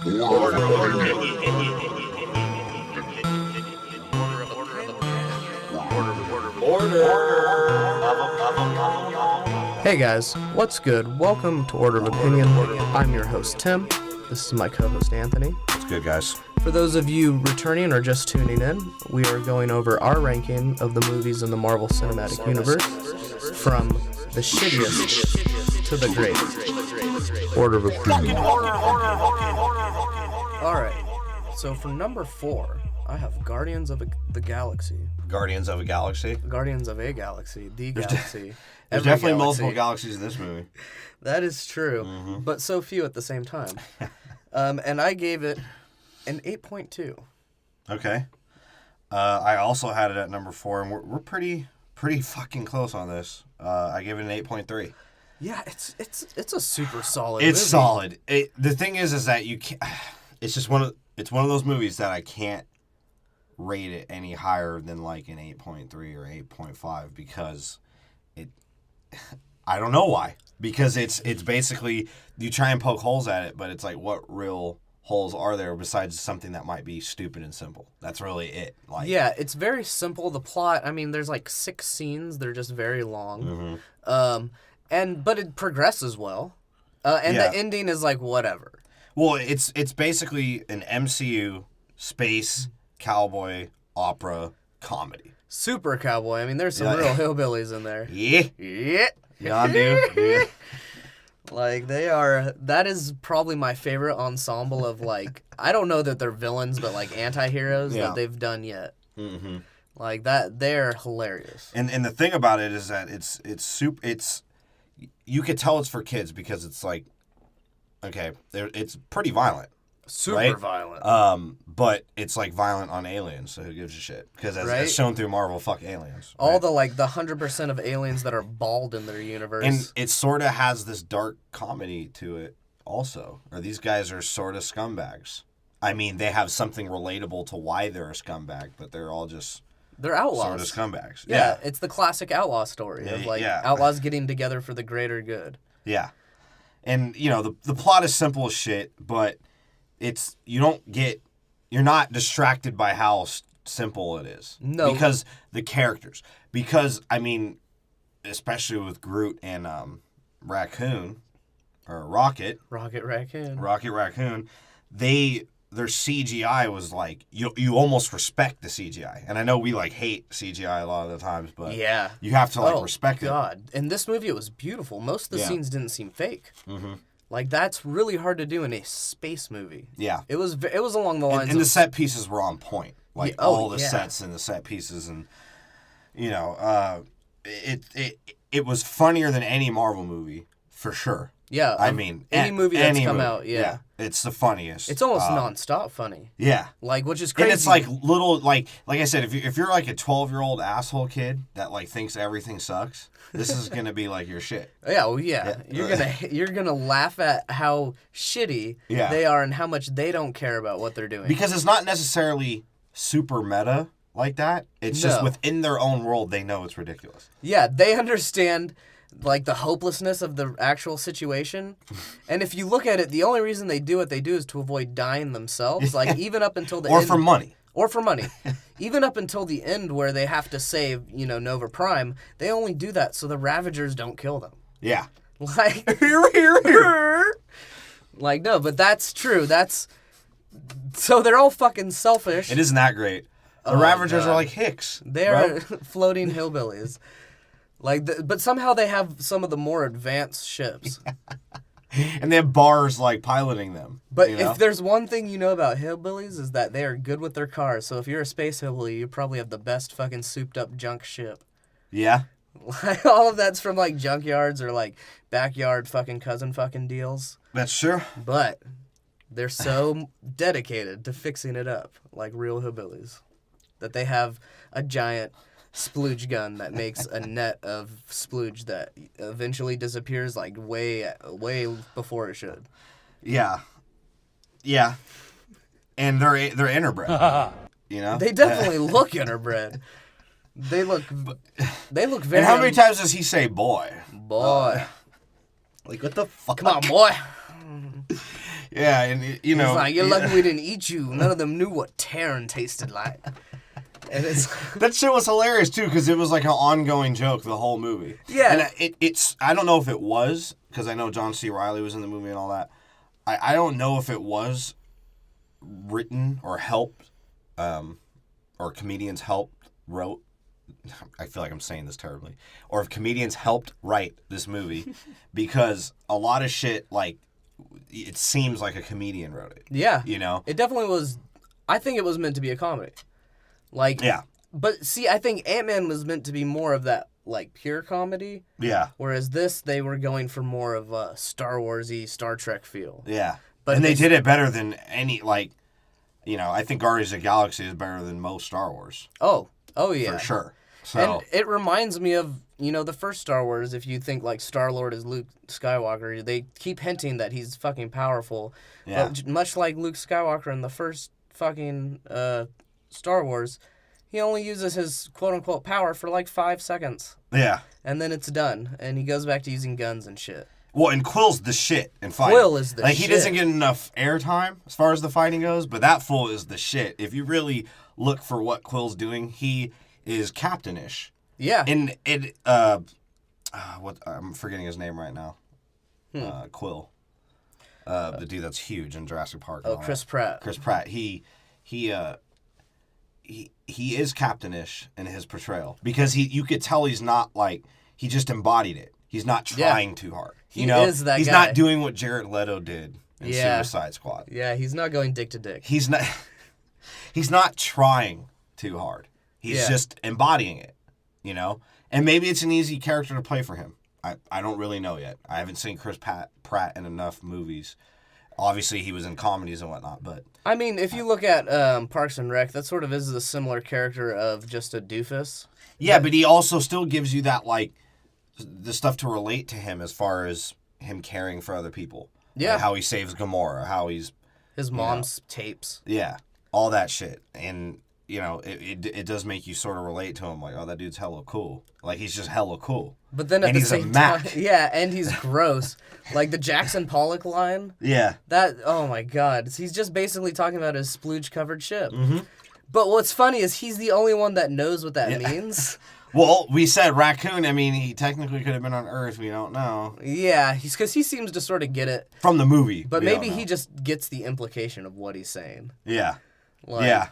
Hey guys, what's good? Welcome to Order of Opinion. I'm your host Tim. This is my co-host Anthony. What's good, guys? For those of you returning or just tuning in, we are going over our ranking of the movies in the Marvel Cinematic Universe from the shittiest to the greatest. Order of Opinion. Alright, so for number 4, I have Guardians of the Galaxy. Guardians of a Galaxy? Guardians of a Galaxy. The Galaxy. There's definitely multiple galaxies in this movie. That is true, but so few at the same time. And I gave it an 8.2. Okay. I also had it at number 4, and we're pretty fucking close on this. I gave it an 8.3. Yeah, it's a super solid It's movie. solid. The thing is that you can't... It's just one of those movies that I can't rate it any higher than like an 8.3 or 8.5 because I don't know why. Because it's basically, you try and poke holes at it, but it's like, what real holes are there besides something that might be stupid and simple? That's really it. Like, yeah, it's very simple. The plot, I mean, there's like 6 scenes. They're just very long. But it progresses well. The ending is like, whatever. Well, it's basically an MCU space cowboy opera comedy. Super cowboy. I mean, there's some real hillbillies in there. Yeah. Yeah. Yeah, dude. Yeah. Like, that is probably my favorite ensemble of, like, I don't know that they're villains, but, like, anti-heroes that they've done yet. Mm-hmm. Like, they're hilarious. And the thing about it is that it's you could tell it's for kids because it's like, okay, it's pretty violent. Super violent. But it's like violent on aliens, so who gives a shit? Because as shown through Marvel, fuck aliens. Right? All the 100% of aliens that are bald in their universe. And it sort of has this dark comedy to it also. Or these guys are sort of scumbags. I mean, they have something relatable to why they're a scumbag, but they're all just... They're outlaws. Sort of scumbags. Yeah, it's the classic outlaw story of outlaws getting together for the greater good. Yeah. And, the plot is simple as shit, but you're not distracted by how simple it is. No. Because the characters. Because, I mean, especially with Groot and Raccoon, or Rocket Raccoon, their CGI was like, you almost respect the CGI. And I know we hate CGI a lot of the times, but you have to respect it. God. In this movie, it was beautiful. Most of the scenes didn't seem fake. Mm-hmm. Like, that's really hard to do in a space movie. Yeah. It was along the lines and the set pieces were on point. All the sets and the set pieces. And, it was funnier than any Marvel movie, for sure. Yeah. I mean, any movie that's come out, yeah. It's the funniest. It's almost nonstop funny. Yeah. Which is crazy. And it's like little, like I said, if you're like a 12-year-old asshole kid that thinks everything sucks, this is gonna be like your shit. Yeah, well, yeah. You're gonna laugh at how shitty they are and how much they don't care about what they're doing. Because it's not necessarily super meta like that. It's just within their own world, they know it's ridiculous. Yeah, they understand the hopelessness of the actual situation. And if you look at it, the only reason they do what they do is to avoid dying themselves. Even up until the end. Or for money. Even up until the end where they have to save, Nova Prime, they only do that so the Ravagers don't kill them. Yeah. Here. No, but that's true. So they're all fucking selfish. It isn't that great. The Ravagers are like Hicks. They are floating hillbillies. But somehow they have some of the more advanced ships. And they have bars piloting them. But if there's one thing you know about hillbillies is that they are good with their cars. So if you're a space hillbilly, you probably have the best fucking souped up junk ship. Yeah. All of that's from junkyards or backyard fucking cousin fucking deals. That's true. But they're so dedicated to fixing it up like real hillbillies that they have a giant splooge gun that makes a net of splooge that eventually disappears way before it should. Yeah. Yeah. And they're interbred. They definitely look interbred. They look very... And how many times does he say boy? Boy. What the fuck? Come on, boy. Yeah, and you know, It's like, you're lucky we didn't eat you. None of them knew what Terran tasted like. And it's that shit was hilarious too because it was like an ongoing joke the whole movie. Yeah. And it's I don't know if it was because I know John C. Reilly was in the movie and all that. I don't know if it was written or helped, or comedians wrote. I feel like I'm saying this terribly. Or if comedians helped write this movie because a lot of shit like it seems like a comedian wrote it. Yeah. You know? It definitely was. I think it was meant to be a comedy. Like, Yeah. But see, I think Ant-Man was meant to be more of that, like, pure comedy. Yeah. Whereas this, they were going for more of a Star Wars-y, Star Trek feel. Yeah. But and they did it better than any, like, you know, I think Guardians of the Galaxy is better than most Star Wars. Oh yeah. For sure. So, And it reminds me of, you know, the first Star Wars. If you think, like, Star-Lord is Luke Skywalker, they keep hinting that he's fucking powerful. Yeah. But much like Luke Skywalker in the first fucking Star Wars, he only uses his quote-unquote power for, like, 5 seconds. yeah. And then it's done. And he goes back to using guns and shit. Well, and Quill's the shit in fighting. Quill is the like, shit. he doesn't get enough airtime as far as the fighting goes, but that fool is the shit. If you really look for what Quill's doing, he is captainish. Yeah. And what I'm forgetting his name right now. Quill. The dude that's huge in Jurassic Park. and all Chris that. Pratt. Chris Pratt. He is captainish in his portrayal because you could tell he's not like he just embodied it. He's not trying too hard. He You know, is that he's guy. not doing what Jared Leto did in Yeah. Suicide Squad. Yeah, he's not going dick to dick. He's not. He's not trying too hard. He's Yeah. just embodying it. You know, and maybe it's an easy character to play for him. I don't really know yet. I haven't seen Chris Pratt in enough movies. Obviously, he was in comedies and whatnot, but I mean, if you look at Parks and Rec, that sort of is a similar character of just a doofus. yeah, but he also still gives you that like the stuff to relate to him as far as him caring for other people. Yeah. Like how he saves Gamora, how he's His mom's tapes. yeah, all that shit, and you know it does make you sort of relate to him. Like, oh, that dude's hella cool. Like he's just hella cool. But then at And the he's a same Mac. time, yeah, and he's gross. Like the Jackson Pollock line. Yeah. That, oh my god. He's just basically talking about his splooge-covered ship. Mm-hmm. But what's funny is he's the only one that knows what that means. Well, we said raccoon. I mean, he technically could have been on Earth. We don't know. Yeah, because he seems to sort of get it. From the movie. But we maybe don't he know. just gets the implication of what he's saying. Yeah. Like, Yeah.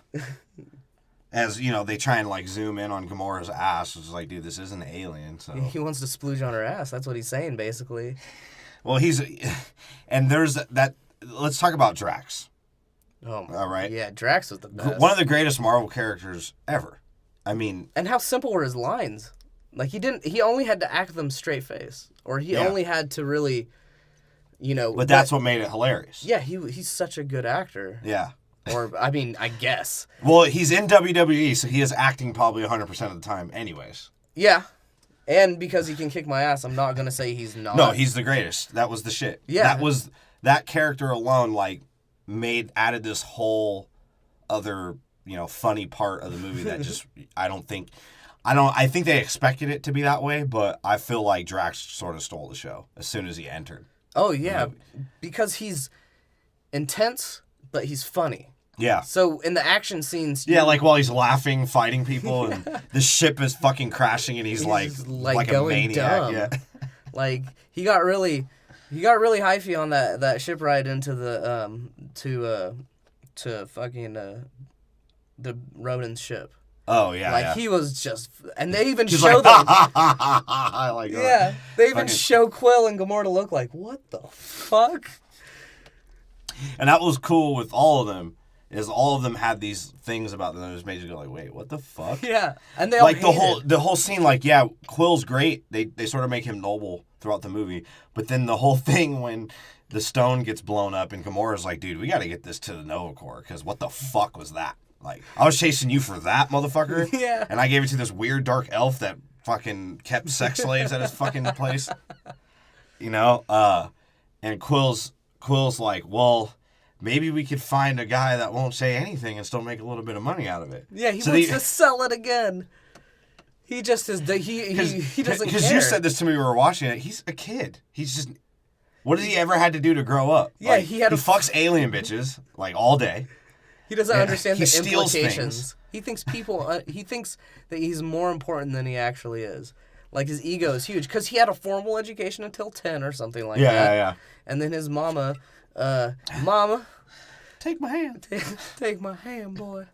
As, you know, they try and, like, zoom in on Gamora's ass. It's like, dude, this isn't an alien, so... He wants to splooge on her ass. That's what he's saying, basically. Well, he's... And there's that... Let's talk about Drax. Oh, my. All right. Yeah, Drax was the best. One of the greatest Marvel characters ever. I mean... And how simple were his lines? Like, he only had to act them straight face. Or he Yeah. only had to really, you know... But that's what made it hilarious. Yeah, he's such a good actor. Yeah. Or, I mean, I guess. Well, he's in WWE, so he is acting probably 100% of the time anyways. Yeah. And because he can kick my ass, I'm not going to say he's not. No, he's the greatest. That was the shit. Yeah. That character alone, like, added this whole other, you know, funny part of the movie that just, I think they expected it to be that way, but I feel like Drax sort of stole the show as soon as he entered. Oh, yeah. Because he's intense, but he's funny. Yeah. So in the action scenes... Yeah, like while he's laughing, fighting people, and the ship is fucking crashing, and he's like a going maniac. dumb. Yeah. Like, he got really hyphy on that ship ride into the, to fucking, the Ronin's ship. Oh, yeah, Like, yeah. he was just... And they even He's show like, them... I like that. Yeah, they even Fucking- show Quill and Gamora to look like, what the fuck? And that was cool with all of them, is all of them had these things about them that just made you go like, wait, what the fuck? Yeah, and they all Like hate it. the whole scene, like, yeah, Quill's great. They sort of make him noble throughout the movie. But then the whole thing when the stone gets blown up and Gamora's like, dude, we got to get this to the Nova Corps, because what the fuck was that? Like, I was chasing you for that, motherfucker. Yeah. And I gave it to this weird dark elf that fucking kept sex slaves at his fucking place. You know? And Quill's like, well, maybe we could find a guy that won't say anything and still make a little bit of money out of it. Yeah, he So wants to sell it again. He just is. He doesn't care. Because you said this to me when we were watching it. He's a kid. He's just What has he ever had to do to grow up? Yeah, Like, he had he fucks alien bitches like all day. He doesn't understand he the steals implications. things. He thinks he thinks that he's more important than he actually is. Like, his ego is huge because he had a formal education until 10 or something like that. Yeah. And then his mama, Take my hand. take my hand, boy.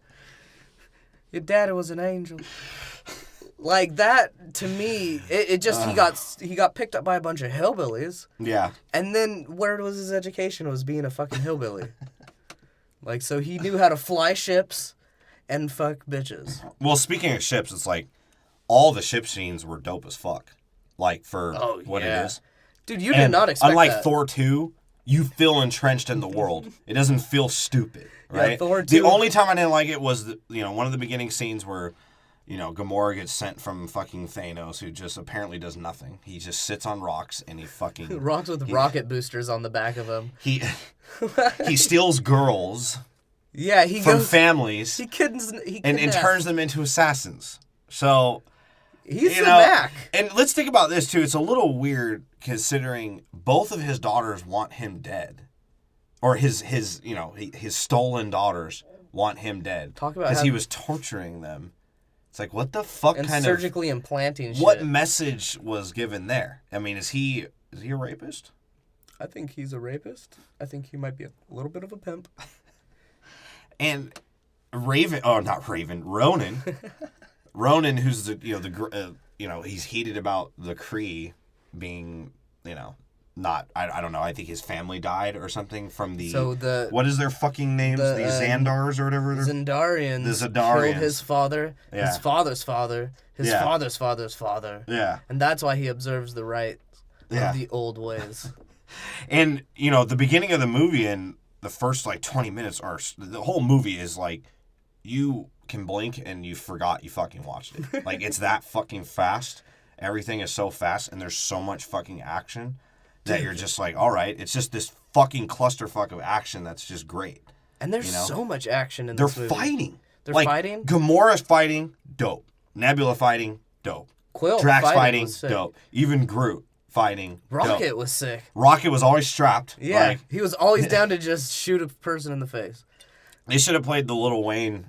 Your daddy was an angel. Like, that, to me, it just, he got picked up by a bunch of hillbillies. Yeah. And then where was his education? Was being a fucking hillbilly. Like, so he knew how to fly ships and fuck bitches. Well, speaking of ships, it's like all the ship scenes were dope as fuck. Like, for what it is. Dude, you did not expect unlike that. Thor 2, you feel entrenched in the world. It doesn't feel stupid, right? Yeah, Thor 2. The only time I didn't like it was, one of the beginning scenes where, Gamora gets sent from fucking Thanos, who just apparently does nothing. He just sits on rocks and he fucking... Rocks with rocket boosters on the back of him. He steals girls Yeah, he from goes... families He and turns them into assassins. So... He's the Mac. And let's think about this, too. It's a little weird considering both of his daughters want him dead. Or his stolen daughters want him dead. Talk about because how... he was torturing them. It's like, what the fuck and kind surgically implanting shit. What message was given there? I mean, is he a rapist? I think he's a rapist. I think he might be a little bit of a pimp. And Ronan. Ronan, who's he's heated about the Kree being, not, I don't know, I think his family died or something from the, what is their fucking names? The Xandars or whatever? Zendarians. The Zendarians. Killed his father, his father's father, his father's father's father. Yeah. And that's why he observes the rites of the old ways. And, the beginning of the movie and the first, 20 minutes the whole movie is like, you can blink and you forgot you fucking watched it. Like, it's that fucking fast. Everything is so fast and there's so much fucking action that you're just like, all right, it's just this fucking clusterfuck of action that's just great. And there's so much action in this movie. They're fighting. They're fighting? Gamora's fighting, dope. Nebula fighting, dope. Quill Drax fighting, was sick. dope. Even Groot fighting, Rocket dope. was sick. Rocket was always strapped. Yeah, he was always down to just shoot a person in the face. They should have played the Lil Wayne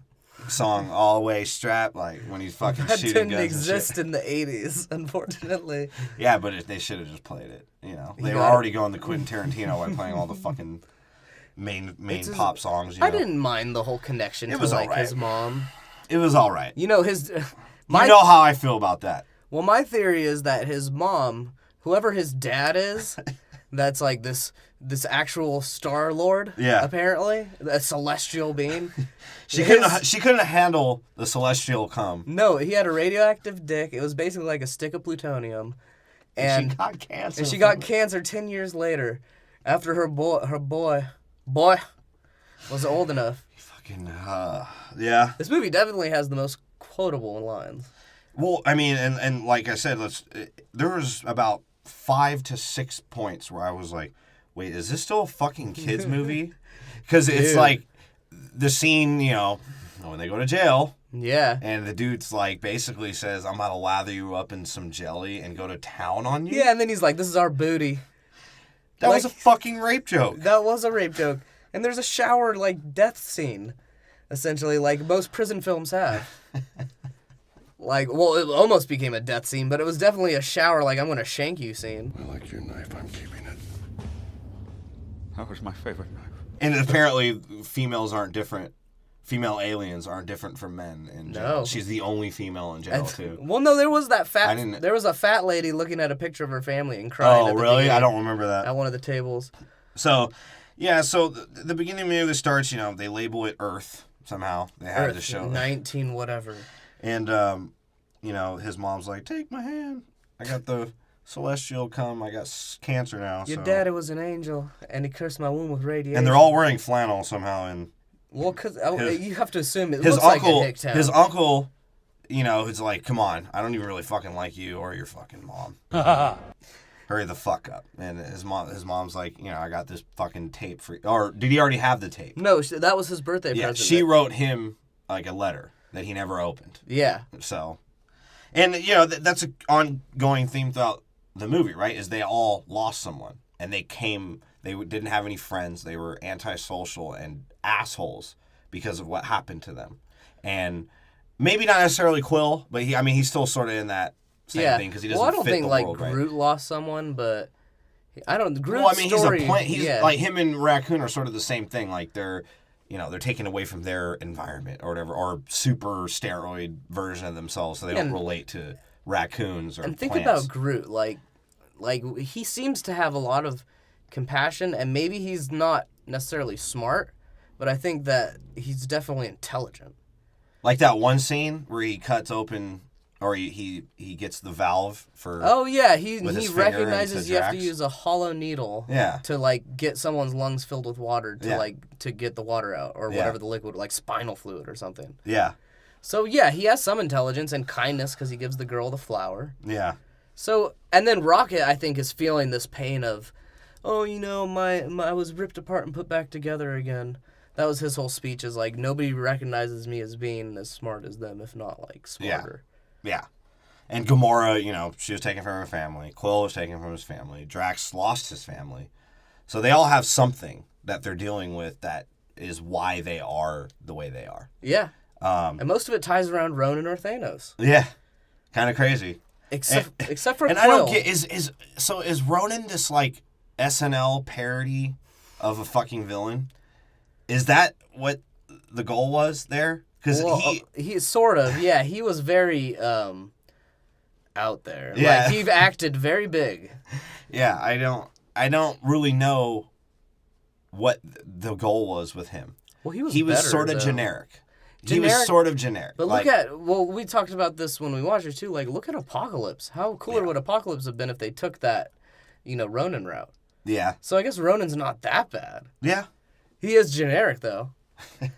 song Always Strapped, when he's fucking that shooting didn't exist in the 80s, unfortunately. Yeah, but they should have just played it. They were already going to Quentin Tarantino by playing all the fucking main pop songs. I didn't mind the whole connection to his mom. It was all right. You know how I feel about that. Well, my theory is that his mom, whoever his dad is, that's like this actual Star Lord. Yeah. Apparently, a celestial being. She couldn't handle the celestial cum. No, he had a radioactive dick. It was basically like a stick of plutonium, and she got cancer. And she got cancer 10 years later, after her boy was old enough. Fucking yeah. This movie definitely has the most quotable lines. Well, I mean, and like I said, there was about 5 to 6 points where I was like, wait, is this still a fucking kids movie? Because it's like the scene, when they go to jail. Yeah. And the dude's basically says, I'm about to lather you up in some jelly and go to town on you. Yeah, and then he's like, this is our booty. That was a fucking rape joke. That was a rape joke. And there's a shower, death scene, essentially, like most prison films have. It almost became a death scene, but it was definitely a shower, I'm going to shank you scene. I like your knife. I'm keeping it. That was my favorite knife. And apparently, female aliens aren't different from men in jail. No. She's the only female in jail, too. Well, no, there was there was a fat lady looking at a picture of her family and crying. Oh, really? I don't remember that. At one of the tables. So, the beginning of the movie starts, they label it Earth somehow. They have Earth to show 19 whatever. And, his mom's like, take my hand. I got the celestial cum. I got cancer now. Your daddy was an angel, and he cursed my womb with radiation. And they're all wearing flannel somehow. And well, because you have to assume it looks like a hick town. His uncle, is like, come on, I don't even really fucking like you or your fucking mom. Hurry the fuck up. And his mom's like, I got this fucking tape for you. Or did he already have the tape? No, that was his birthday present. Yeah, she wrote him, a letter that he never opened. Yeah. So, and, that's an ongoing theme throughout the movie, right? Is they all lost someone. and they didn't have any friends. They were antisocial and assholes because of what happened to them. And maybe not necessarily Quill, but he's still sort of in that same thing because he doesn't I don't fit think the like world, right? Groot lost someone, but I don't. Groot's Well, I mean, story, he's like him and Raccoon are sort of the same thing. Like they're taken away from their environment or whatever, or super steroid version of themselves, so they don't relate to raccoons or And think plants. about Groot, like he seems to have a lot of compassion, and maybe he's not necessarily smart, but I think that he's definitely intelligent. Like that one scene where he cuts open, or he gets the valve for. Oh yeah, he with his finger recognizes into you have to Drax. use a hollow needle. Yeah. To like get someone's lungs filled with water to Yeah. to get the water out or Yeah. whatever the liquid, like spinal fluid or something. Yeah. So yeah, he has some intelligence and kindness because he gives the girl the flower. Yeah. So and then Rocket, I think, is feeling this pain of, oh, my I was ripped apart and put back together again. That was his whole speech. Is like nobody recognizes me as being as smart as them, if not like smarter. Yeah. And Gamora, she was taken from her family. Quill was taken from his family. Drax lost his family. So they all have something that they're dealing with that is why they are the way they are. Yeah. And most of it ties around Ronan or Thanos. Yeah. Kind of crazy. Except for And Quill. I don't get is Ronan this like SNL parody of a fucking villain? Is that what the goal was there? Because he sort of, yeah, he was very out there. Yeah. Like he acted very big. Yeah, I don't really know what the goal was with him. Well, he was better, sort of generic. He was sort of generic. But like, we talked about this when we watched it too. Like, look at Apocalypse. How cooler would Apocalypse have been if they took that, Ronan route? Yeah. So I guess Ronan's not that bad. Yeah. He is generic though.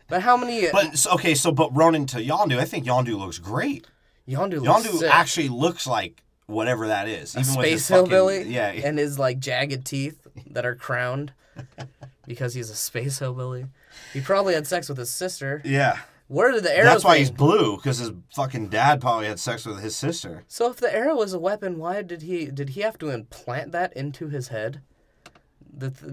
But how many? But Ronan to Yondu, I think Yondu looks great. Yondu looks Yondu sick. actually looks like whatever that is. A Even with his space hillbilly. fucking, yeah. And his like jagged teeth that are crowned because he's a space hillbilly. He probably had sex with his sister. Yeah. Where did the arrow? That's why he's blue, because his fucking dad probably had sex with his sister. So if the arrow was a weapon, why did he have to implant that into his head?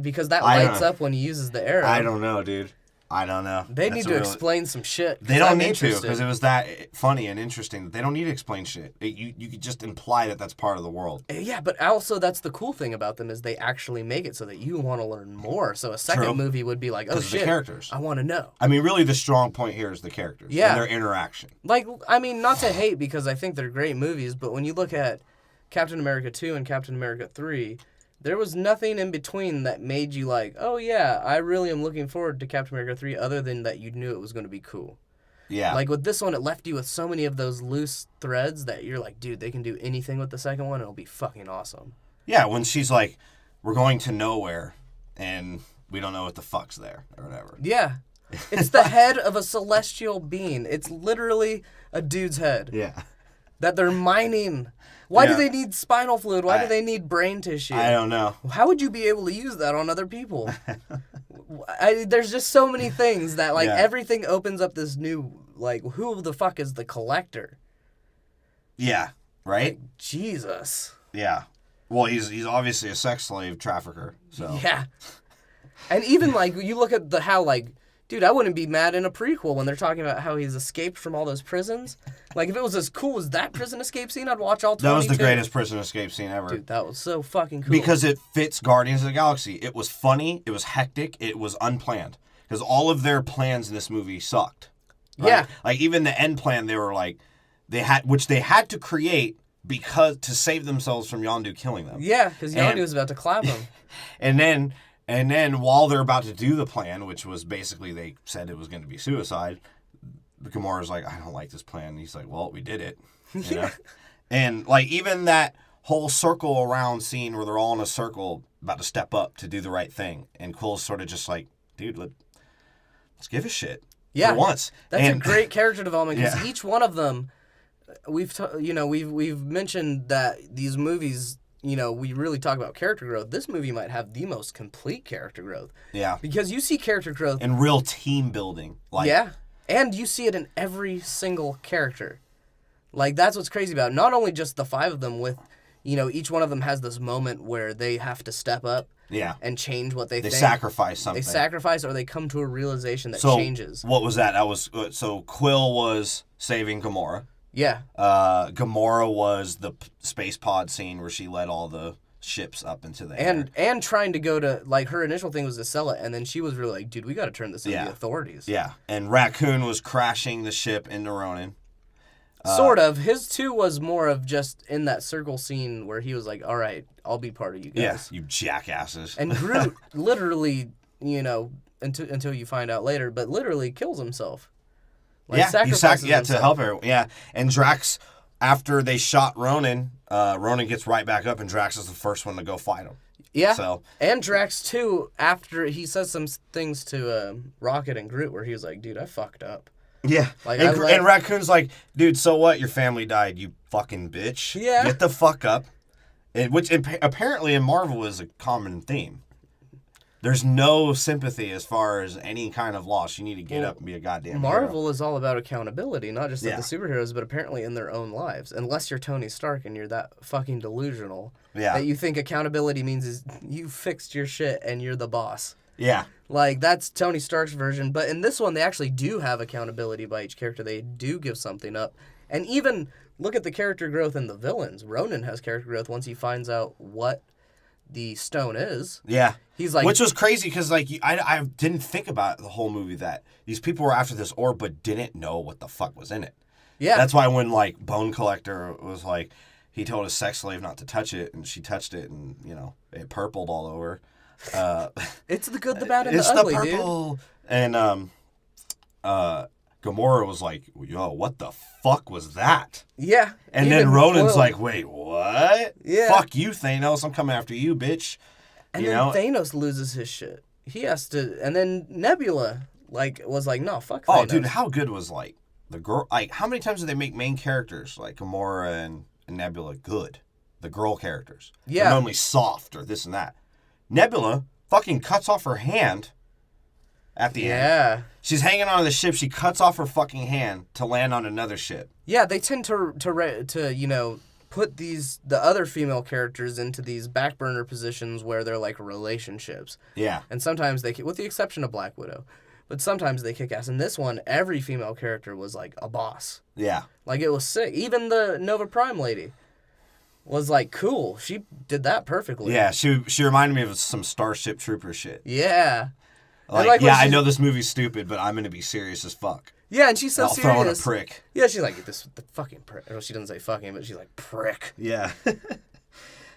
Because that lights up when he uses the arrow. I don't know, dude. I don't know. They need to explain some shit. They don't need to, because it was that funny and interesting. They don't need to explain shit. You could just imply that that's part of the world. Yeah, but also that's the cool thing about them is they actually make it so that you want to learn more. So a second movie would be like, oh shit, the characters. I want to know. I mean, really, the strong point here is the characters and their interaction. Like, I mean, not to hate because I think they're great movies, but when you look at Captain America 2 and Captain America 3, there was nothing in between that made you like, oh yeah, I really am looking forward to Captain America 3 other than that you knew it was going to be cool. Yeah. Like with this one, it left you with so many of those loose threads that you're like, dude, they can do anything with the second one and it'll be fucking awesome. Yeah, when she's like, we're going to nowhere and we don't know what the fuck's there or whatever. Yeah. It's the head of a celestial being. It's literally a dude's head. Yeah. That they're mining. Why do they need spinal fluid? Why do they need brain tissue? I don't know. How would you be able to use that on other people? There's just so many things that, like, everything opens up this new, like, who the fuck is the Collector? Yeah, right? Like, Jesus. Yeah. Well, he's obviously a sex slave trafficker, so. Yeah. And even, like, you look at how, like, dude, I wouldn't be mad in a prequel when they're talking about how he's escaped from all those prisons. Like, if it was as cool as that prison escape scene, I'd watch all 22. That was the greatest prison escape scene ever. Dude, that was so fucking cool. Because it fits Guardians of the Galaxy. It was funny, it was hectic, it was unplanned. Because all of their plans in this movie sucked. Right? Yeah. Like, even the end plan, they were like, they had to create because to save themselves from Yondu killing them. Yeah, because Yondu was about to clap him. And then while they're about to do the plan, which was basically they said it was going to be suicide, Gamora's like, I don't like this plan. And he's like, well, we did it. You know? And like even that whole circle around scene where they're all in a circle about to step up to do the right thing. And Quill's sort of just like, dude, let's give a shit for once. That's a great character development because Yeah. each one of them, we've mentioned that these movies, we really talk about character growth. This movie might have the most complete character growth. Yeah. Because you see character growth. And real team building. Like, yeah. And you see it in every single character. Like, that's what's crazy about it. Not only just the five of them with, you know, each one of them has this moment where they have to step up Yeah. and change what they They think. sacrifice something. They sacrifice, or they come to a realization that so changes. what was that? That was so Quill was saving Gamora. Yeah. Gamora was the space pod scene where she led all the ships up into the air. And trying to go to, like, her initial thing was to sell it, and then she was really like, dude, we got to turn this into Yeah. the authorities. Yeah, and Raccoon was crashing the ship into Ronan. Sort of. His too was more of just in that circle scene where he was like, all right, I'll be part of you guys. Yes, you jackasses. And Groot literally, you know, until you find out later, but literally kills himself. Like, sacrifices to himself. help her. Yeah, and Drax, after they shot Ronan, Ronan gets right back up, and Drax is the first one to go fight him. Yeah. So And Drax too, after he says some things to Rocket and Groot where he was like, dude, I fucked up. yeah, Like, and Raccoon's like, dude, so what? Your family died, you fucking bitch. Yeah. Get the fuck up. Which apparently in Marvel is a common theme. There's no sympathy as far as any kind of loss. You need to get up and be a goddamn hero. Marvel is all about accountability, not just Yeah. of the superheroes, but apparently in their own lives. Unless you're Tony Stark and you're that fucking delusional Yeah. that you think accountability means is you fixed your shit and you're the boss. Yeah. Like, that's Tony Stark's version. But in this one, they actually do have accountability by each character. They do give something up. And even look at the character growth in the villains. Ronan has character growth once he finds out what the stone is. Yeah. He's like... Which was crazy because, like, I didn't think about the whole movie that these people were after this orb but didn't know what the fuck was in it. Yeah. That's why when, like, Bone Collector was like, he told his sex slave not to touch it, and she touched it, and, you know, it purpled all over. It's the good, the bad, and It's the ugly, the dude. purple. And Gamora was like, yo, what the fuck was that? Yeah. And even then Ronan's Quill. like, wait, what? Yeah. Fuck you, Thanos. I'm coming after you, bitch. And you then know? Thanos loses his shit. He has to... And then Nebula, like, was like, no, fuck Oh, Thanos. dude, how good was, like, the girl... Like, how many times did they make main characters, like Gamora and Nebula, good? The girl characters. Yeah. They're normally soft or this and that. Nebula fucking cuts off her hand at the end. Yeah. She's hanging on the ship. She cuts off her fucking hand to land on another ship. Yeah, they tend to you know, put the other female characters into these back burner positions where they're like relationships. Yeah. And sometimes they, with the exception of Black Widow, but sometimes they kick ass. In this one, every female character was like a boss. Yeah. Like, it was sick. Even the Nova Prime lady was like cool. She did that perfectly. Yeah, she reminded me of some Starship Trooper shit. Yeah. Like, like when yeah, I she's- know this movie's stupid, but I'm gonna be serious as fuck. Yeah, and she's so I'll throw in a serious. prick. Yeah, she's like, this the fucking prick. Well, she doesn't say fucking, but she's like, prick. Yeah.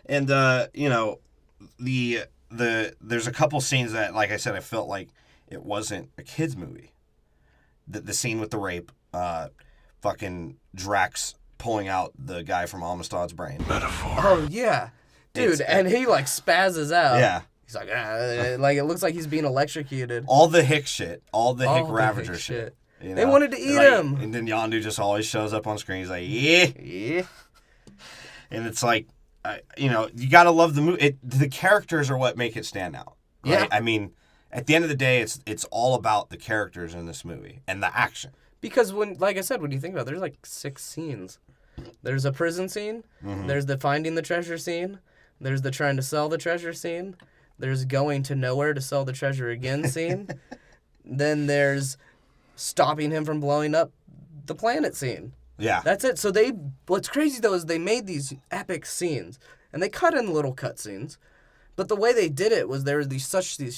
And you know, there's a couple scenes that, like I said, I felt like it wasn't a kids movie. The scene with the rape, fucking Drax pulling out the guy from Amistad's brain. Oh, yeah. Dude, It's- and he, like, spazzes out. Yeah. He's like, like, it looks like he's being electrocuted. All the Hick shit. All the Hick All the Ravager Hick shit. You They know? wanted to eat Like, him. And then Yondu just always shows up on screen. He's like, yeah. Yeah. And it's like, you know, you gotta love the movie. The characters are what make it stand out. Right? Yeah. I mean, at the end of the day, it's all about the characters in this movie and the action. Because when, like I said, when you think about it, there's like 6 scenes. There's a prison scene. Mm-hmm. There's the finding the treasure scene. There's the trying to sell the treasure scene. There's going to nowhere to sell the treasure again scene. Then there's stopping him from blowing up the planet scene. Yeah. That's it. So what's crazy though is they made these epic scenes and they cut in little cut scenes. But the way they did it was there were these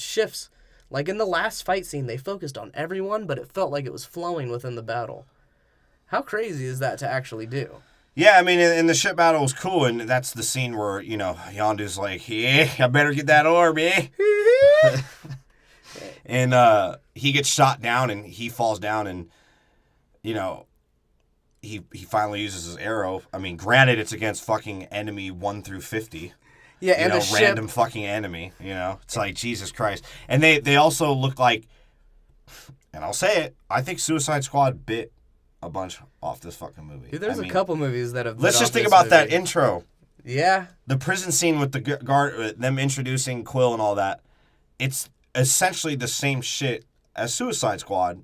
shifts. Like in the last fight scene, they focused on everyone, but it felt like it was flowing within the battle. How crazy is that to actually do? Yeah, I mean, and the ship battle was cool, and that's the scene where, you know, Yondu's like, yeah, I better get that orb, eh? And he gets shot down, and he falls down, and, you know, he finally uses his arrow. I mean, granted, it's against fucking enemy 1 through 50. Yeah, You and know, the ship. random fucking enemy, you know? It's like, Jesus Christ. And they also look like, and I'll say it, I think Suicide Squad bit a bunch off this fucking movie. Dude, there's I a mean, couple movies that have. Let's bit just off think this about that movie. intro. Yeah. The prison scene with the guard, them introducing Quill and all that. It's essentially the same shit as Suicide Squad,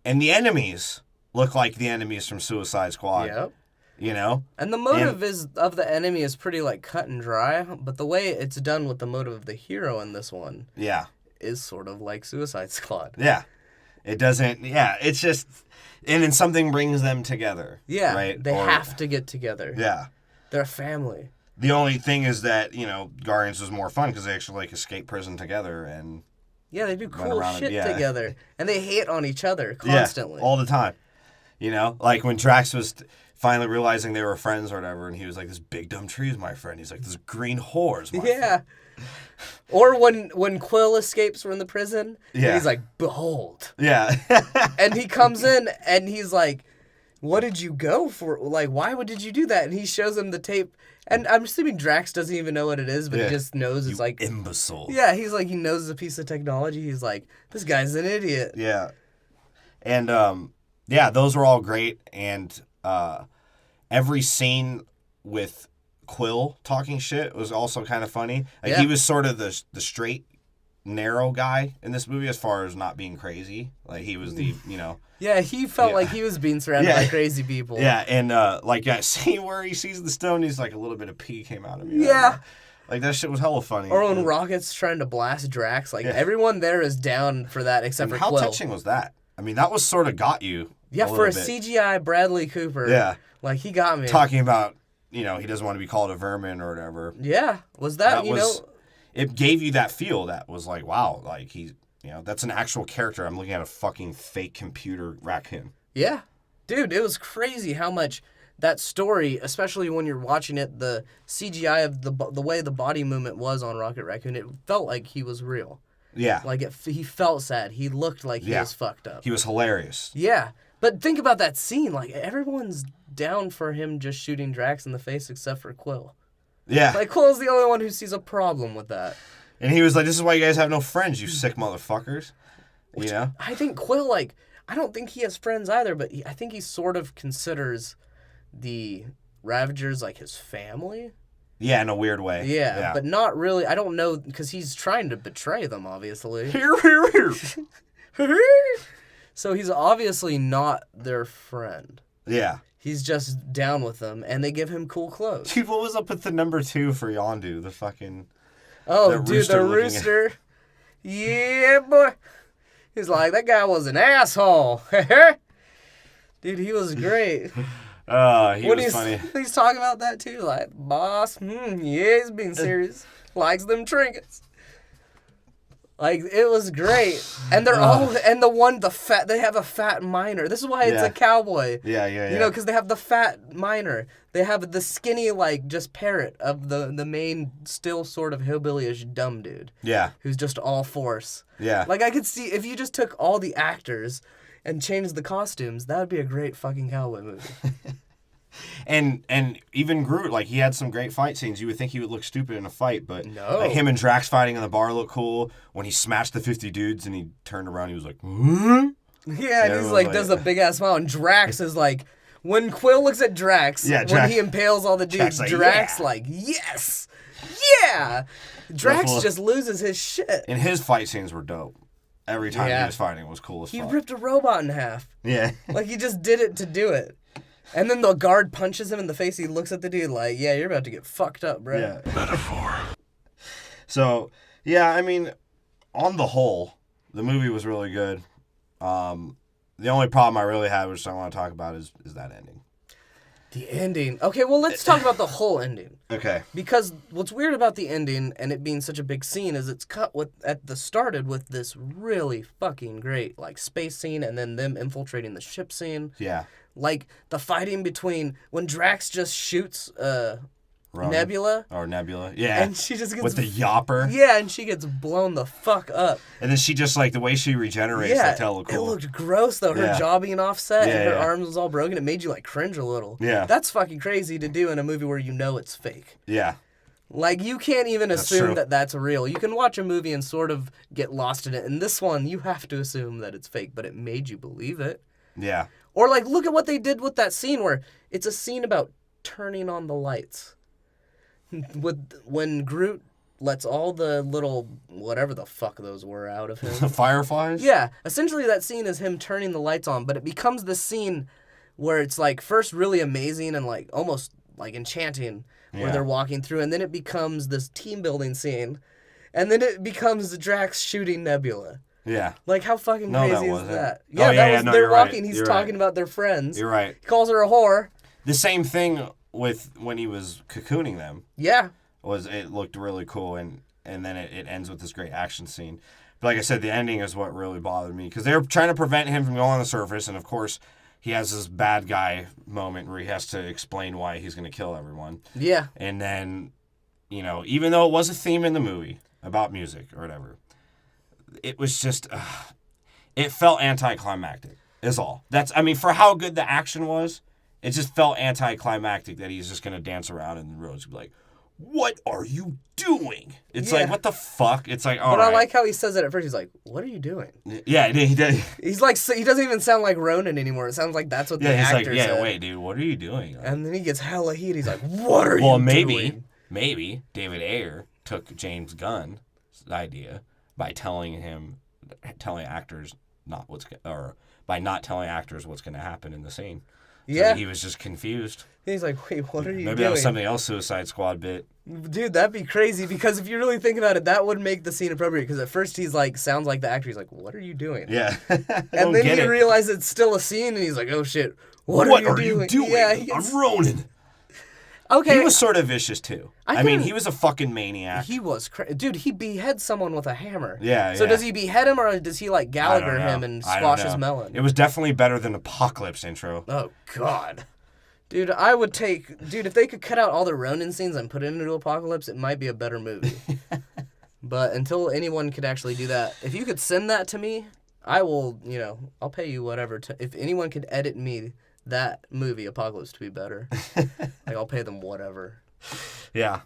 and the enemies look like the enemies from Suicide Squad. Yep. you know? And the motive of the enemy is pretty like cut and dry, but the way it's done with the motive of the hero in this one Yeah. is sort of like Suicide Squad. Yeah. It doesn't, yeah, it's just, and then something brings them together. Yeah, right? they have to get together. Yeah. They're a family. The only thing is that, Guardians was more fun because they actually, like, escape prison together and... Yeah, they do cool around shit and- yeah. together. And they hate on each other constantly. Yeah, all the time. Like when Drax was finally realizing they were friends or whatever, and he was like, this big dumb tree is my friend. He's like, this green whore is my friend. Yeah. Or when Quill escapes from the prison, and Yeah. he's like, behold. Yeah. And he comes in and he's like, what did you go for? Like, did you do that? And he shows him the tape. And I'm assuming Drax doesn't even know what it is, but Yeah. he just knows it's like... Imbecile. Yeah, he's like, he knows it's a piece of technology. He's like, this guy's an idiot. Yeah. And, those were all great. And every scene with Quill talking shit was also kind of funny. Like, Yeah. he was sort of the straight, narrow guy in this movie as far as not being crazy. Like, he was the, Yeah, he felt Yeah. like he was being surrounded Yeah. by crazy people. Yeah, and, like, that scene where he sees the stone, he's like, a little bit of pee came out of me. Yeah. Like, that shit was hella funny. Or when Rocket's trying to blast Drax. Like, Yeah. everyone there is down for that except And for how Quill. touching was that? I mean, that was sort of got you. Yeah, a for a little bit. CGI Bradley Cooper. Yeah. Like, he got me. Talking about, he doesn't want to be called a vermin or whatever. Yeah. Was that, It gave you that feel that was like, wow, like he's, that's an actual character. I'm looking at a fucking fake computer raccoon. Yeah. Dude, it was crazy how much that story, especially when you're watching it, the CGI of the way the body movement was on Rocket Raccoon, it felt like he was real. Yeah. Like, he felt sad. He looked like he Yeah. was fucked up. He was hilarious. Yeah. But think about that scene. Like, everyone's down for him just shooting Drax in the face except for Quill. Yeah. Like, Quill's the only one who sees a problem with that. And he was like, this is why you guys have no friends, you sick motherfuckers. I think Quill, like, I don't think he has friends either, but I think he sort of considers the Ravagers like his family. Yeah, in a weird way. Yeah, but not really. I don't know, because he's trying to betray them, obviously. Here, here, here. So he's obviously not their friend. Yeah. He's just down with them, and they give him cool clothes. Dude, what was up with the number 2 for Yondu? The fucking... Oh, the dude, rooster the looking at- rooster. Yeah, boy. He's like, that guy was an asshole. Dude, he was great. He was funny. He's talking about that too, like, boss, yeah, he's being serious. Likes them trinkets. Like, it was great. And they're all, and they have a fat miner. This is why it's Yeah. a cowboy. Yeah. You know, because they have the fat miner. They have the skinny, like, just parrot of the main, still sort of hillbilly-ish dumb dude. Yeah. Who's just all force. Yeah. Like, I could see, if you just took all the actors and changed the costumes, that would be a great fucking cowboy movie. And even Groot, like, he had some great fight scenes. You would think he would look stupid in a fight, but No. like, him and Drax fighting in the bar looked cool. When he smashed the 50 dudes and he turned around, he was like, "Huh?" Yeah, and he's everyone's like, like- does a big-ass smile, and Drax is like, when Quill looks at Drax, Yeah, when Drax- he impales all the dudes, Drax like, Drax "Yeah." like, yes! Yeah! Drax Ruffalo. just loses his shit. And his fight scenes were dope. Every time Yeah. he was fighting was cool as He fuck. ripped a robot in half. Yeah. Like, he just did it to do it. And then the guard punches him in the face. He looks at the dude like, yeah, you're about to get fucked up, bro. Yeah. Metaphor. So, yeah, I mean, on the whole, the movie was really good. The only problem I really had, which I want to talk about, is that ending. The ending. Okay, well, let's talk about the whole ending. Okay. Because what's weird about the ending and it being such a big scene is it's started with this really fucking great, like, space scene and then them infiltrating the ship scene. Yeah. Like, the fighting between when Drax just shoots Ronan. Nebula. Or Nebula. Yeah. And she just gets... With the yopper. Yeah, and she gets blown the fuck up. And then she just, like, the way she regenerates, Yeah, looked hella cool. it looked gross, though. Her Yeah. jaw being offset Yeah, and her yeah. arms was all broken. It made you, like, cringe a little. Yeah. That's fucking crazy to do in a movie where you know it's fake. Yeah. Like, you can't even assume true. that that's real. You can watch a movie and sort of get lost in it. In this one, you have to assume that it's fake, but it made you believe it. Yeah. Or, like, look at what they did with that scene where it's a scene about turning on the lights. When Groot lets all the little, whatever the fuck those were, out of him. Fireflies? Yeah, essentially that scene is him turning the lights on, but it becomes this scene where it's like first really amazing and like almost like enchanting where Yeah. they're walking through, and then it becomes this team building scene, and then it becomes Drax shooting Nebula. Yeah. Like, how fucking No, that crazy is wasn't. that? Oh, Yeah, yeah, that yeah, was no, they're you're right. walking. He's You're talking right. about their friends. You're right. He calls her a whore. The same thing with when he was cocooning them. Yeah. It looked really cool, and then it ends with this great action scene. But like I said, the ending is what really bothered me because they were trying to prevent him from going on the surface, and of course he has this bad guy moment where he has to explain why he's going to kill everyone. Yeah. And then, even though it was a theme in the movie about music or whatever, it was just it felt anticlimactic. Is all. For how good the action was, it just felt anticlimactic that he's just going to dance around and the roads be like, what are you doing? It's Yeah. like, what the fuck? It's like, all But right. I like how he says it at first. He's like, "What are you doing?" Yeah, he did. He's like, he doesn't even sound like Ronan anymore. It sounds like that's what the Yeah, he's actor like, said. wait, dude, what are you doing? And then he gets hella heat. He's like, "What are Well, you maybe doing?" David Ayer took James Gunn's idea by telling actors by not telling actors what's going to happen in the scene. So Yeah. he was just confused. He's like, "Wait, what are you Maybe doing?" that was something else Suicide Squad bit. Dude, that'd be crazy because if you really think about it, that would make the scene appropriate. Because at first he's like, sounds like the actor. He's like, "What are you doing?" Yeah. And then he realizes it's still a scene, and he's like, "Oh shit, what are you doing?" Yeah, I'm Ronan. okay. He was sort of vicious too. I I mean, couldn't- he was a fucking maniac. He was dude. He beheads someone with a hammer. Yeah, So yeah. does he behead him or does he like I don't Gallagher know. him and I don't squash his know. melon? It was definitely better than Apocalypse intro. Oh God, dude, I would take if they could cut out all the Ronin scenes and put it into Apocalypse, it might be a better movie. But until anyone could actually do that, if you could send that to me, I will. I'll pay you whatever. If anyone could edit me that movie Apocalypse to be better, like I'll pay them whatever. Yeah.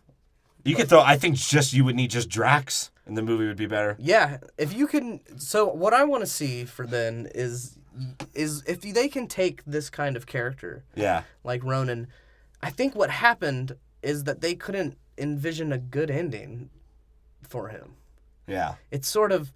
You could throw. I think you would need just Drax, and the movie would be better. Yeah, if you can. So what I want to see for then is if they can take this kind of character Yeah. like Ronan. I think what happened is that they couldn't envision a good ending for him. Yeah. It sort of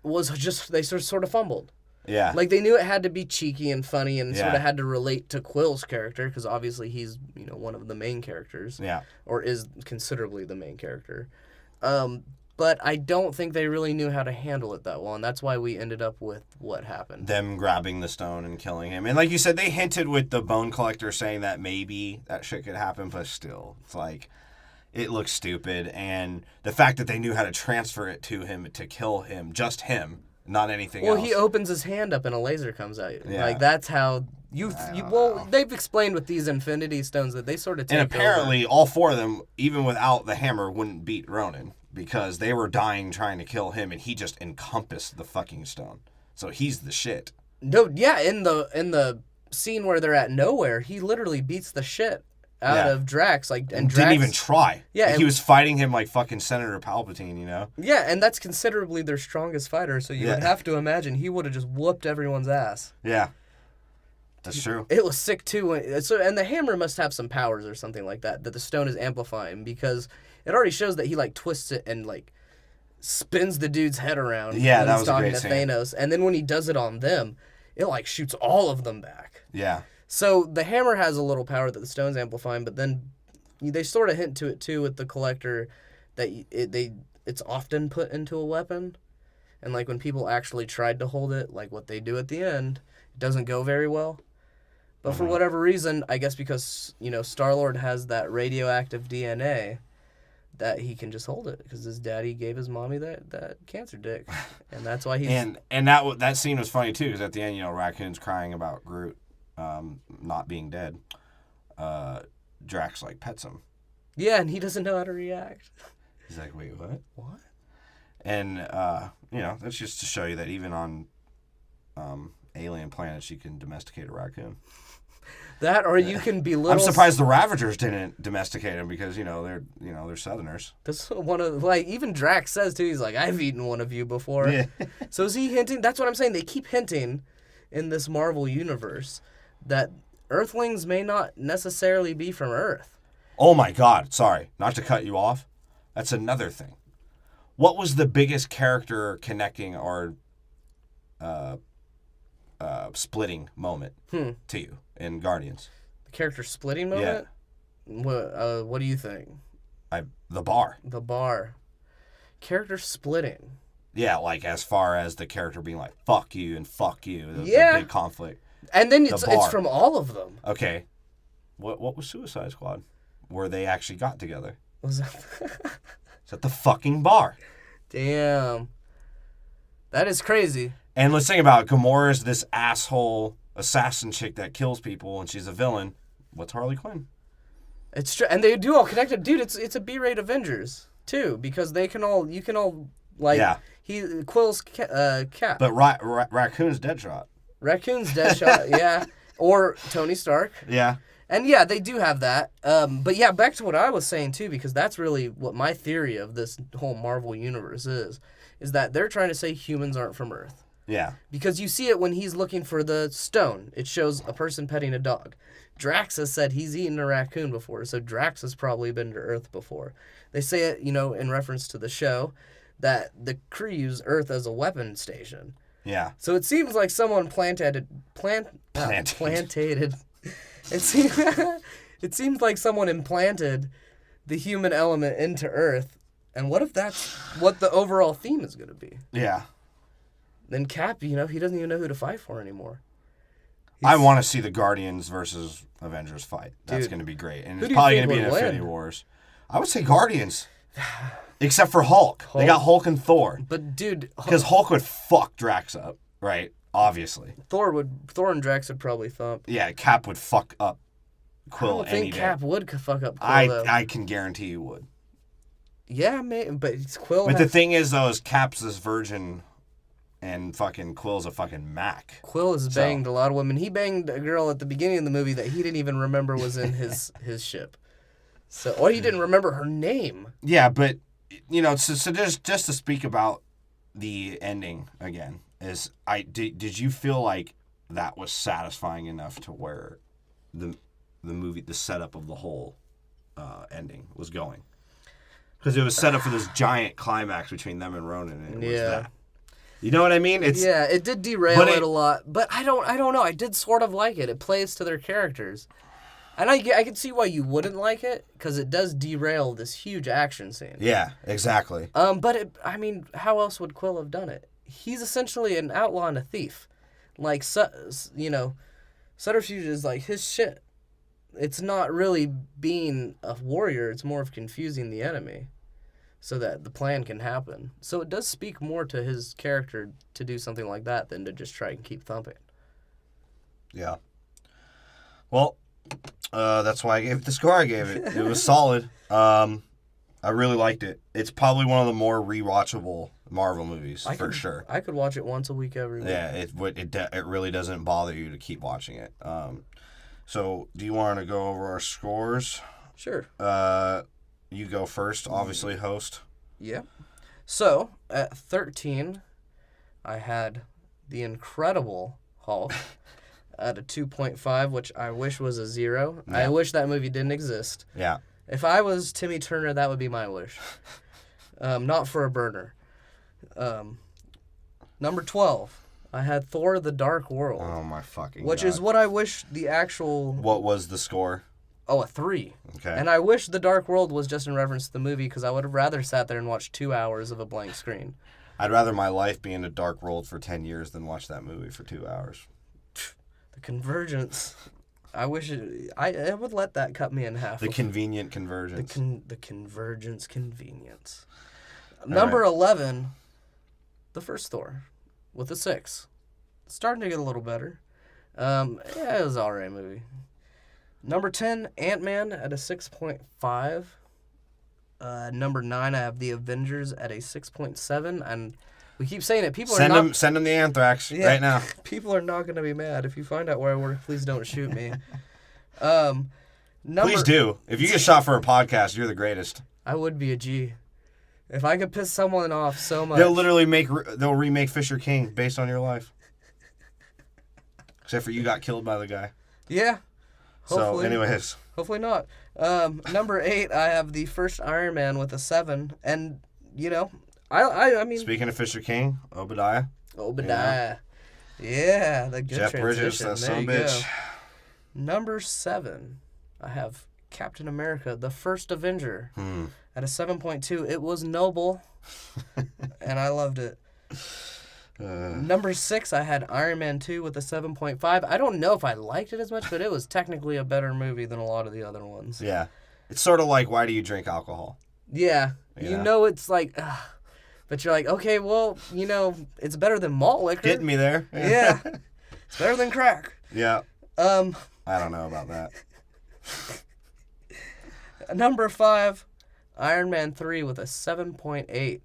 was just they sort of fumbled. Yeah. Like they knew it had to be cheeky and funny and sort Yeah. of had to relate to Quill's character because obviously he's one of the main characters. Yeah. Or is considerably the main character. But I don't think they really knew how to handle it that well, and that's why we ended up with what happened. Them grabbing the stone and killing him. And like you said, they hinted with the Bone Collector saying that maybe that shit could happen, but still, it's like, it looks stupid. And the fact that they knew how to transfer it to him to kill him, just him, not anything else. Well, he opens his hand up and a laser comes out. Yeah. Like that's how they've explained with these Infinity Stones that they sort of take And apparently, all four of them, even without the hammer, wouldn't beat Ronan because they were dying trying to kill him, and he just encompassed the fucking stone. So he's the shit. No, yeah, in the scene where they're at nowhere, he literally beats the shit out of Drax. Like, and Drax didn't even try. Yeah, Like, and- he was fighting him like fucking Senator Palpatine, you know? Yeah, and that's considerably their strongest fighter. So you would have to imagine he would have just whooped everyone's ass. Yeah, that's true. It was sick too. And the hammer must have some powers or something like that the stone is amplifying because it already shows that he like twists it and like spins the dude's head around. Yeah, when that he's was a talking great to scene. Thanos, and then when he does it on them, it like shoots all of them back. Yeah, So the hammer has a little power that the stone's amplifying, but then they sort of hint to it too with the collector that it's often put into a weapon, and like when people actually tried to hold it, like what they do at the end, it doesn't go very well. But for whatever reason, I guess because Star-Lord has that radioactive DNA, that he can just hold it because his daddy gave his mommy that cancer dick, and that's why he's and that scene was funny too because at the end, Raccoon's crying about Groot not being dead. Drax like pets him. yeah, and he doesn't know how to react. He's like, wait, what? What? And that's just to show you that even on alien planets, you can domesticate a raccoon. That or you can belittle. I'm surprised the Ravagers didn't domesticate him because they're Southerners. That's one of even Drax says too. He's like, I've eaten one of you before. Yeah. So is he hinting? That's what I'm saying. They keep hinting in this Marvel universe that Earthlings may not necessarily be from Earth. Oh my God! Sorry, not to cut you off. That's another thing. What was the biggest character connecting or splitting moment to you in Guardians? The character splitting moment? What do you think? The bar. The bar. Character splitting. Yeah, like as far as the character being like, fuck you and fuck you. The big conflict. And then it's bar. from all of them. Okay. What was Suicide Squad? Where they actually got together? Was that... It's at the fucking bar. Damn. That is crazy. And let's think about it. Gamora's this asshole assassin chick that kills people and she's a villain. What's Harley Quinn? It's true. And they do all connected. Dude, it's a B-rate Avengers, too, because you can all, like, Quill's Cap. But Raccoon's Deadshot. Raccoon's Deadshot, yeah. Or Tony Stark. Yeah. And yeah, they do have that. But yeah, back to what I was saying too, because that's really what my theory of this whole Marvel universe is that they're trying to say humans aren't from Earth. Yeah. Because you see it when he's looking for the stone. It shows a person petting a dog. Drax has said he's eaten a raccoon before, so Drax has probably been to Earth before. They say it, in reference to the show, that the Kree use Earth as a weapon station. Yeah. So it seems like someone planted. It seems like someone implanted the human element into Earth. And what if that's what the overall theme is going to be? Yeah. Then Cap, he doesn't even know who to fight for anymore. I want to see the Guardians versus Avengers fight. That's going to be great. And it's probably going to be in Infinity Wars. I would say Guardians. Except for Hulk. They got Hulk and Thor. But, dude... Because Hulk would fuck Drax up, right? Obviously. Thor and Drax would probably thump. Yeah, Cap would fuck up Quill any day. I don't think Cap would fuck up Quill, though. I can guarantee you would. Yeah, but it's Quill... But the thing is, though, is Cap's this virgin... And fucking Quill's a fucking Mac. Quill has banged a lot of women. He banged a girl at the beginning of the movie that he didn't even remember was in his ship. Or he didn't remember her name. Yeah, but, so just to speak about the ending again, did you feel like that was satisfying enough to where the movie, the setup of the whole ending was going? Because it was set up for this giant climax between them and Ronan, and it was that. You know what I mean? It did derail it a lot, but I don't know. I did sort of like it. It plays to their characters, and I can see why you wouldn't like it because it does derail this huge action scene. Yeah, exactly. But how else would Quill have done it? He's essentially an outlaw and a thief. Like, subterfuge is like his shit. It's not really being a warrior. It's more of confusing the enemy, so that the plan can happen. So it does speak more to his character to do something like that than to just try and keep thumping. Yeah. Well, that's why I gave it the score I gave it. It was solid. I really liked it. It's probably one of the more rewatchable Marvel movies, for sure. I could watch it once a week every week. Yeah, it really doesn't bother you to keep watching it. So, do you want to go over our scores? Sure. You go first, obviously, host. Yeah. So, at 13, I had The Incredible Hulk at a 2.5, which I wish was a 0. Yeah. I wish that movie didn't exist. Yeah. If I was Timmy Turner, that would be my wish. Not for a burner. Number 12, I had Thor: The Dark World. Oh, my fucking Which God. is what I wish the actual... What was the score? Oh, a 3. Okay. And I wish The Dark World was just in reference to the movie because I would have rather sat there and watched 2 hours of a blank screen. I'd rather my life be in a dark world for 10 years than watch that movie for 2 hours. The convergence. I wish I would let that cut me in half. The convenient convergence. The convergence convenience. Number 11, the first Thor, with a 6. Starting to get a little better. It was an alright movie. Number 10, Ant-Man at a 6.5. Number 9, I have The Avengers at a 6.7. And we keep saying it. Send them the anthrax right now. People are not going to be mad. If you find out where I work, please don't shoot me. Please do. If you get shot for a podcast, you're the greatest. I would be a G. If I could piss someone off so much. They'll remake Fisher King based on your life. Except for you got killed by the guy. Yeah. So, anyways. Hopefully not. Number 8, I have the first Iron Man with a 7. And, I mean... Speaking of Fisher King, Obadiah. Yeah. Yeah, the good Jeff Bridges, transition. that There son you of a bitch. go. Number 7, I have Captain America, the First Avenger, at a 7.2. It was noble, and I loved it. Number 6, I had Iron Man 2 with a 7.5. I don't know if I liked it as much, but it was technically a better movie than a lot of the other ones. Yeah. It's sort of like, why do you drink alcohol? Yeah, Yeah. you know it's like, ugh. But you're like, okay, well, you know, it's better than malt liquor. Getting me there. Yeah, it's better than crack. Yeah. Um, I don't know about that. Number 5, Iron Man 3 with a 7.8.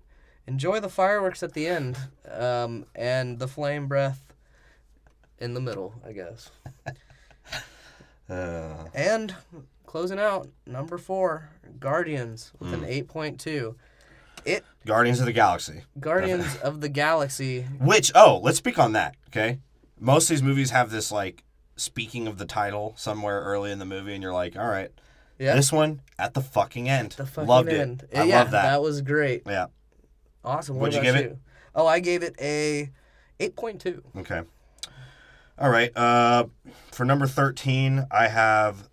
Enjoy the fireworks at the end, and the flame breath in the middle, I guess. And closing out, number 4, Guardians with an 8.2. Guardians of the Galaxy. Guardians of the Galaxy. Which, let's speak on that, okay? Most of these movies have this, like, speaking of the title somewhere early in the movie, and you're like, all right. Yeah. This one, at the fucking end. The fucking Loved end. it. I Yeah, love that. that was great. Yeah. Awesome. What'd you about give it? Oh, I gave it a 8.2. Okay. All right. For number 13, I have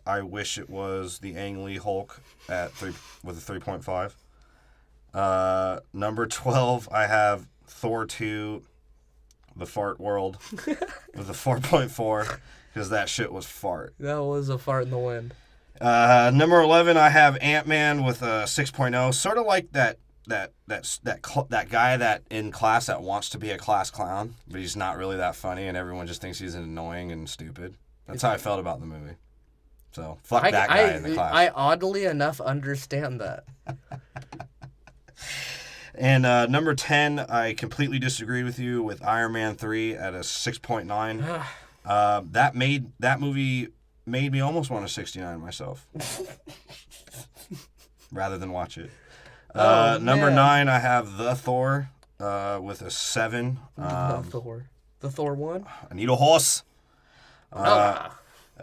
I wish it was the Ang Lee Hulk with a 3.5. Number 12, I have Thor 2, The Fart World, with a 4.4, because that shit was fart. That was a fart in the wind. Number 11, I have Ant-Man with a 6.0, sort of like that guy that in class that wants to be a class clown, but he's not really that funny, and everyone just thinks he's annoying and stupid. That's how I felt about the movie. So fuck that guy in the class. I oddly enough understand that. And number 10, I completely disagree with you with Iron Man 3 at a 6.9. That movie made me almost want to 69 myself, rather than watch it. Number 9, I have The Thor with a 7. The Thor one. I need a horse.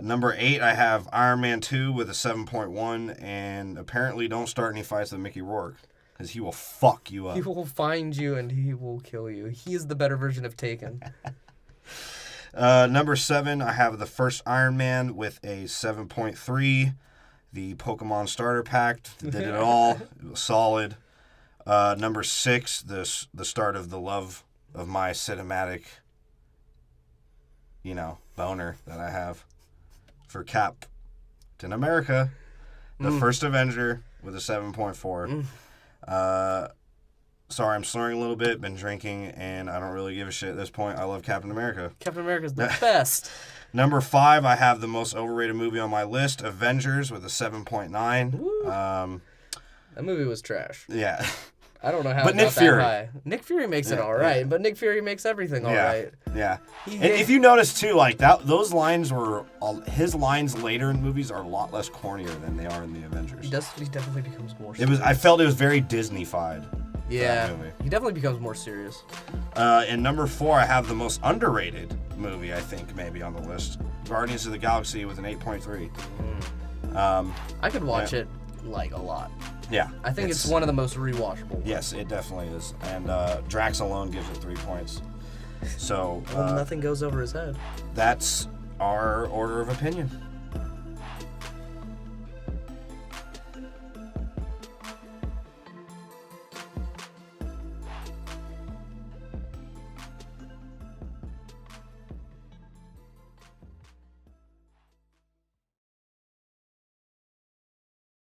Number 8, I have Iron Man 2 with a 7.1, and apparently don't start any fights with Mickey Rourke, because he will fuck you up. He will find you and he will kill you. He is the better version of Taken. Number 7, I have the first Iron Man with a 7.3. The Pokemon Starter Pack did it all. It was solid. Number 6, the start of the love of my cinematic, boner that I have for Captain America, the first Avenger with a 7.4. Sorry, I'm slurring a little bit. Been drinking, and I don't really give a shit at this point. I love Captain America. Captain America's the best. Number 5, I have the most overrated movie on my list, Avengers, with a 7.9. That movie was trash. Yeah. I don't know how But it Nick got Fury. that high. Nick Fury makes it all right, but Nick Fury makes everything all right. Yeah. He- And if you notice, too, like, those lines his lines later in movies are a lot less cornier than they are in the Avengers. He definitely becomes more I serious. felt it was very Disney-fied. Yeah, that movie. he definitely becomes more serious. And number 4, I have the most underrated movie, I think, maybe on the list. Guardians of the Galaxy with an 8.3. I could watch it, like, a lot. Yeah. I think it's one of the most rewatchable ones. Yes, it definitely is. And Drax alone gives it 3 points. So Well, nothing goes over his head. that's our order of opinion.